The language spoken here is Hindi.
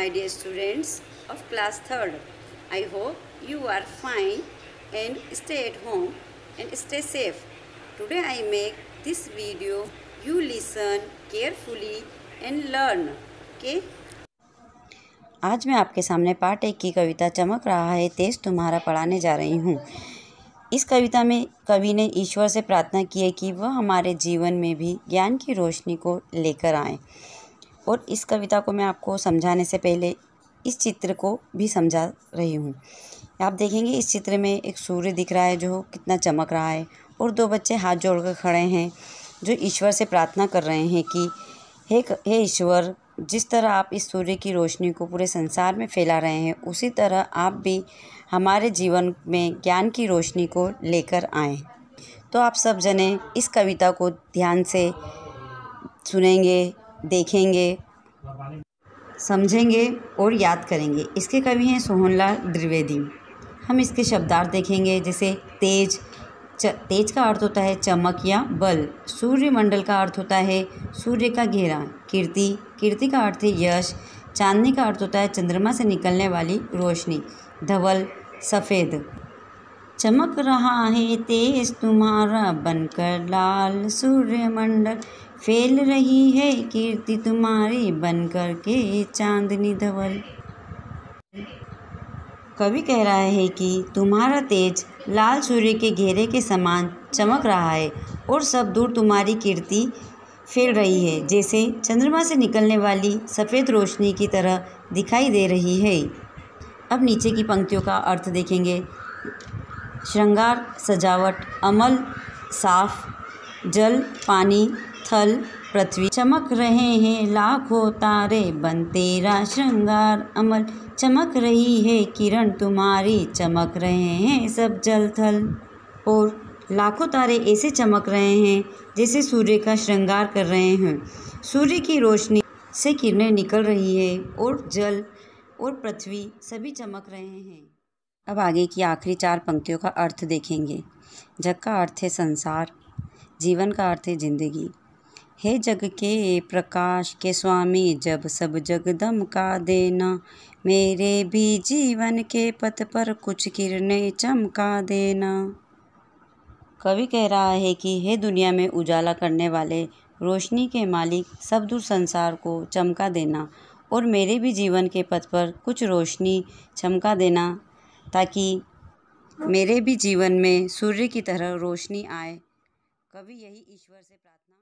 my dear students of class 3rd. I hope you are fine and stay at home and stay safe. Today I make this video. You listen carefully and learn. Okay? आज मैं आपके सामने पार्ट 1 की कविता चमक रहा है तेज तुम्हारा पढ़ाने जा रही हूँ। इस कविता में कवि ने ईश्वर से प्रार्थना की है कि वह हमारे जीवन में भी ज्ञान की रोशनी को लेकर आए। और इस कविता को मैं आपको समझाने से पहले इस चित्र को भी समझा रही हूँ। आप देखेंगे इस चित्र में एक सूर्य दिख रहा है जो कितना चमक रहा है, और दो बच्चे हाथ जोड़कर खड़े हैं जो ईश्वर से प्रार्थना कर रहे हैं कि हे ईश्वर, जिस तरह आप इस सूर्य की रोशनी को पूरे संसार में फैला रहे हैं, उसी तरह आप भी हमारे जीवन में ज्ञान की रोशनी को लेकर आएँ। तो आप सब जने इस कविता को ध्यान से सुनेंगे, देखेंगे, समझेंगे और याद करेंगे। इसके कवि हैं सोहनलाल द्विवेदी। हम इसके शब्दार्थ देखेंगे, जैसे तेज। तेज का अर्थ होता है चमक या बल। सूर्यमंडल का अर्थ होता है सूर्य का घेरा। कीर्ति का अर्थ है यश। चांदनी का अर्थ होता है चंद्रमा से निकलने वाली रोशनी। धवल सफ़ेद। चमक रहा है तेज तुम्हारा बनकर लाल सूर्यमंडल, फैल रही है कीर्ति तुम्हारी बनकर के चांदनी धवल। कवि कह रहा है कि तुम्हारा तेज लाल सूर्य के घेरे के समान चमक रहा है और सब दूर तुम्हारी कीर्ति फैल रही है, जैसे चंद्रमा से निकलने वाली सफ़ेद रोशनी की तरह दिखाई दे रही है। अब नीचे की पंक्तियों का अर्थ देखेंगे। श्रृंगार सजावट, अमल साफ, जल पानी, थल पृथ्वी। चमक रहे हैं लाखों तारे बन तेरा श्रृंगार अमल, चमक रही है किरण तुम्हारी चमक रहे हैं सब जल थल। और लाखों तारे ऐसे चमक रहे हैं जैसे सूर्य का श्रृंगार कर रहे हैं। सूर्य की रोशनी से किरणें निकल रही है और जल और पृथ्वी सभी चमक रहे हैं। अब आगे की आखिरी 4 पंक्तियों का अर्थ देखेंगे। जग का अर्थ है संसार, जीवन का अर्थ है जिंदगी। हे जग के प्रकाश के स्वामी, जब सब जग दमका देना, मेरे भी जीवन के पथ पर कुछ किरणें चमका देना। कवि कह रहा है कि हे दुनिया में उजाला करने वाले रोशनी के मालिक, सब दूर संसार को चमका देना और मेरे भी जीवन के पथ पर कुछ रोशनी चमका देना, ताकि मेरे भी जीवन में सूर्य की तरह रोशनी आए। कवि यही ईश्वर से प्रार्थना